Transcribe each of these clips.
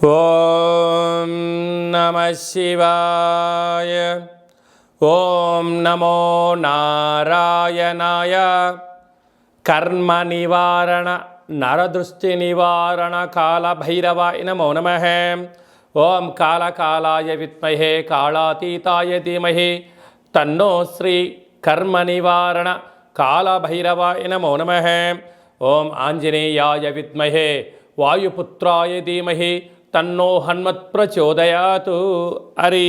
ఓం నమః శివాయ. ఓం నమో నారాయణాయ. కర్మ నివారణ నరదృష్టి నివారణ కాళభైరవాయ నమో నమః. ఓం కాళకాలాయ విద్మహే కాళాతీతాయ ధీమహి తన్నో శ్రీ కర్మ నివారణ కాళభైరవాయ నమో నమః. ఓం ఆంజనేయాయ విద్మహే వాయుపుత్రాయ ధీమహి తన్నో హనుమత్ ప్రచోదయాతు. హరి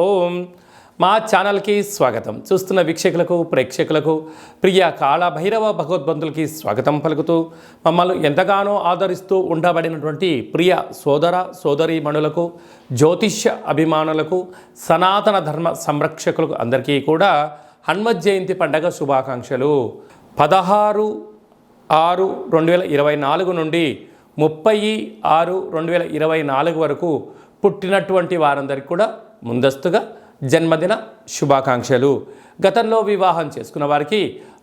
ఓం. మా ఛానల్కి స్వాగతం. చూస్తున్న వీక్షకులకు ప్రేక్షకులకు ప్రియ కాళభైరవ భగవద్బంధులకి స్వాగతం పలుకుతూ మమ్మల్ని ఎంతగానో ఆదరిస్తూ ఉండబడినటువంటి ప్రియ సోదర సోదరీమణులకు, జ్యోతిష్య అభిమానులకు, సనాతన ధర్మ సంరక్షకులకు అందరికీ కూడా హనుమత్ జయంతి పండగ శుభాకాంక్షలు. 16/6/2024 నుండి 30/6/2024 వరకు పుట్టినటువంటి వారందరికీ కూడా ముందస్తుగా జన్మదిన శుభాకాంక్షలు. గతంలో వివాహం చేసుకున్న వారికి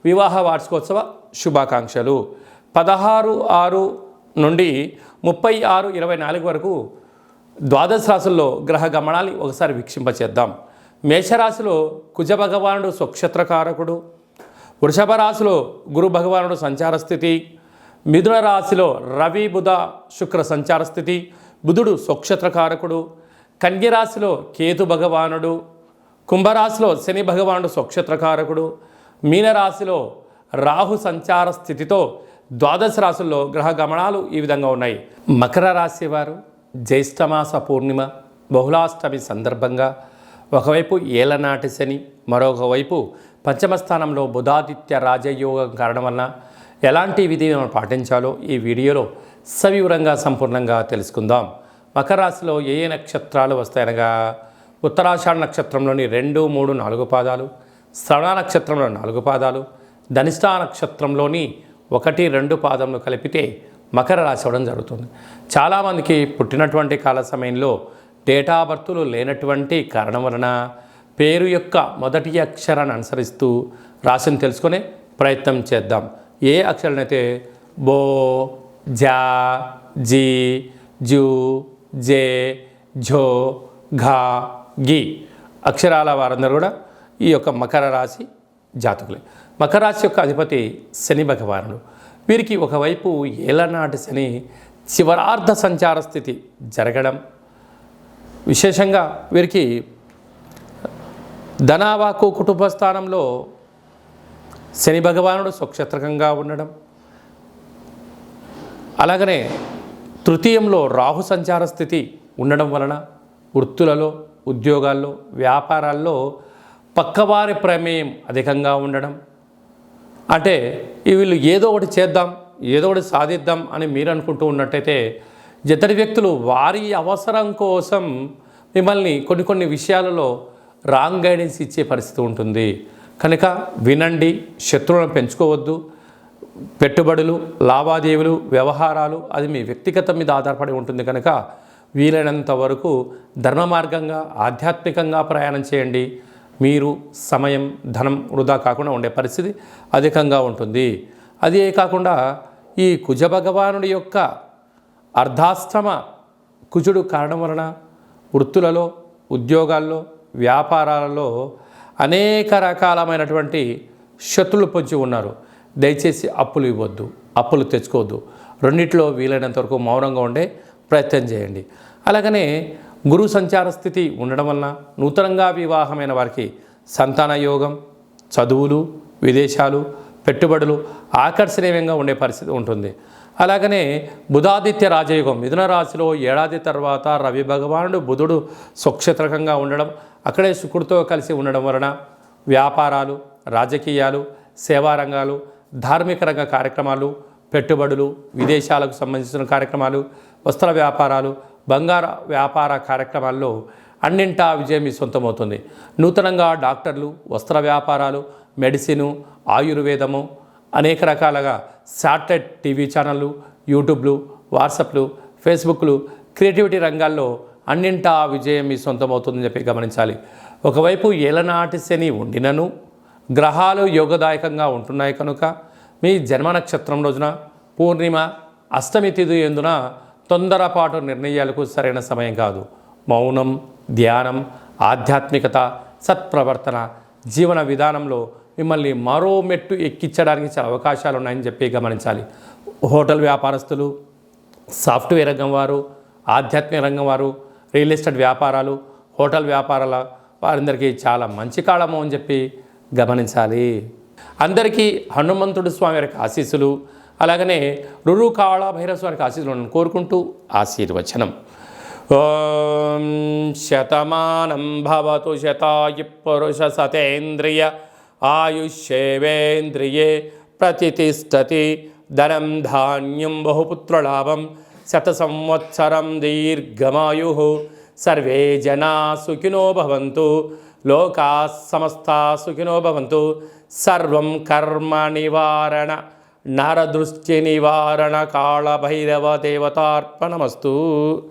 వివాహ వార్షికోత్సవ శుభాకాంక్షలు. 16/6 నుండి 30/6/24 వరకు ద్వాదశ రాశుల్లో గ్రహ గమనాన్ని ఒకసారి వీక్షింపచేద్దాం. మేషరాశిలో కుజ భగవానుడు స్వక్షత్రకారకుడు, వృషభ రాశిలో గురు భగవానుడు సంచార స్థితి, మిథున రాశిలో రవి బుధ శుక్ర సంచార స్థితి, బుధుడు స్వక్షత్రకారకుడు, కన్య రాశిలో కేతు భగవానుడు, కుంభరాశిలో శని భగవానుడు స్వక్షత్రకారకుడు, మీనరాశిలో రాహు సంచార స్థితితో ద్వాదశ రాశుల్లో గ్రహ గమనాలు ఈ విధంగా ఉన్నాయి. మకర రాశి వారు జ్యేష్ఠమాస పూర్ణిమ బహుళాష్టమి సందర్భంగా ఒకవైపు ఏలనాటి శని, మరొక వైపు పంచమ స్థానంలో బుధాదిత్య రాజయోగం కారణం వలన ఎలాంటి విధిని పాటించాలో ఈ వీడియోలో సవివరంగా సంపూర్ణంగా తెలుసుకుందాం. మకర రాశిలో ఏ ఏ నక్షత్రాలు వస్తాయనగా ఉత్తరాషాఢ నక్షత్రంలోని 2, 3, 4 పాదాలు, శ్రవణ నక్షత్రంలో 4 పాదాలు, ధనిష్టా నక్షత్రంలోని 1, 2 పాదములు కలిపితే మకర రాశి అవ్వడం జరుగుతుంది. చాలామందికి పుట్టినటువంటి కాల సమయంలో డేటా బర్తులు లేనటువంటి కారణం వలన పేరు యొక్క మొదటి అక్షరాన్ని అనుసరిస్తూ రాశిని తెలుసుకునే ప్రయత్నం చేద్దాం. ఏ అక్షరాలనైతే బో, జా, జీ, జూ, జే, ఝో, ఘా, గి అక్షరాల వారందరూ కూడా ఈ యొక్క మకర రాశి జాతకులే. మకర రాశి యొక్క అధిపతి శని భగవానుడు. వీరికి ఒకవైపు ఏలనాటి శని చివరార్ధ సంచార స్థితి జరగడం, విశేషంగా వీరికి ధనావాకు కుటుంబ స్థానంలో శని భగవానుడు స్వక్షత్రకంగా ఉండడం, అలాగనే తృతీయంలో రాహు సంచార స్థితి ఉండడం వలన వృత్తులలో, ఉద్యోగాల్లో, వ్యాపారాల్లో పక్కవారి ప్రమేయం అధికంగా ఉండడం. అంటే వీళ్ళు ఏదో ఒకటి చేద్దాం, ఏదో ఒకటి సాధిద్దాం అని మీరు అనుకుంటూ ఉన్నట్టయితే ఇతర వ్యక్తులు వారి అవసరం కోసం మిమ్మల్ని కొన్ని విషయాలలో రాంగ్ గైడెన్స్ ఇచ్చే పరిస్థితి ఉంటుంది. కనుక వినండి, శత్రువులను పెంచుకోవద్దు. పెట్టుబడులు, లావాదేవీలు, వ్యవహారాలు అది మీ వ్యక్తిగతం మీద ఆధారపడి ఉంటుంది. కనుక వీలైనంత వరకు ధర్మ మార్గంగా, ఆధ్యాత్మికంగా ప్రయాణం చేయండి. మీరు సమయం, ధనం వృధా కాకుండా ఉండే పరిస్థితి అధికంగా ఉంటుంది. అదే కాకుండా ఈ కుజ భగవానుడి యొక్క అర్ధాష్టమ కుజుడు కారణం వలన వృత్తులలో, ఉద్యోగాల్లో, వ్యాపారాలలో అనేక రకాలమైనటువంటి శత్రులు పొంచి ఉన్నారు. దయచేసి అప్పులు ఇవ్వద్దు, అప్పులు తెచ్చుకోవద్దు. రెండిట్లో వీలైనంత వరకు మౌనంగా ఉండే ప్రయత్నం చేయండి. అలాగనే గురు సంచార స్థితి ఉండడం వలన నూతనంగా వివాహమైన వారికి సంతాన యోగం, చదువులు, విదేశాలు, పెట్టుబడులు ఆకర్షణీయంగా ఉండే పరిస్థితి ఉంటుంది. అలాగనే బుధాదిత్య రాజయోగం మిథున రాశిలో ఏడాది తర్వాత రవి భగవానుడు బుధుడు స్వక్షత్రకంగా ఉండడం, అక్కడే శుక్రుడితో కలిసి ఉండడం వలన వ్యాపారాలు, రాజకీయాలు, సేవా రంగాలు, ధార్మిక రంగ కార్యక్రమాలు, పెట్టుబడులు, విదేశాలకు సంబంధించిన కార్యక్రమాలు, వస్త్ర వ్యాపారాలు, బంగార వ్యాపార కార్యక్రమాల్లో అన్నింటా విజయం మీ సొంతమవుతుంది. నూతనంగా డాక్టర్లు, వస్త్ర వ్యాపారాలు, మెడిసిను, ఆయుర్వేదము, అనేక రకాలుగా శాటిలైట్ టీవీ ఛానళ్ళు, యూట్యూబ్లు, వాట్సాప్లు, ఫేస్బుక్లు, క్రియేటివిటీ రంగాల్లో అన్నింటా విజయం మీ సొంతమవుతుందని చెప్పి గమనించాలి. ఒకవైపు ఏలనాటి శని ఉండినను గ్రహాలు యోగదాయకంగా ఉంటున్నాయి కనుక మీ జన్మ నక్షత్రం రోజున పూర్ణిమ, అష్టమి తిథి ఎందున తొందరపాటు నిర్ణయాలకు సరైన సమయం కాదు. మౌనం, ధ్యానం, ఆధ్యాత్మికత, సత్ప్రవర్తన జీవన విధానంలో మిమ్మల్ని మరో మెట్టు ఎక్కించడానికి చాలా అవకాశాలు ఉన్నాయని చెప్పి గమనించాలి. హోటల్ వ్యాపారస్తులు, సాఫ్ట్వేర్ రంగం వారు, ఆధ్యాత్మిక రంగం వారు, రియల్ ఎస్టేట్ వ్యాపారాలు, హోటల్ వ్యాపారాల వారందరికీ చాలా మంచి కాలము అని చెప్పి గమనించాలి. అందరికీ హనుమంతుడు స్వామి వారికి ఆశీస్సులు, అలాగనే రురు కాళభైరవ స్వామికి ఆశీస్సులను కోరుకుంటూ ఆశీర్వచనం. ఓం శతమానం భవతు శతాయు పురుష సతేంద్రియ ఆయుష్యేవేంద్రియే ప్రతిష్టతి. ధనం ధాన్యం బహుపుత్రలాభం శత సంవత్సరం దీర్ఘమాయు. సర్వే జనా సుఖినో భవంతు. లోకా సమస్తా సుఖినో భవంతు. సర్వం కర్మ నివారణ నరదృష్టి నివారణ కాళభైరవ దేవతార్పణమస్తు.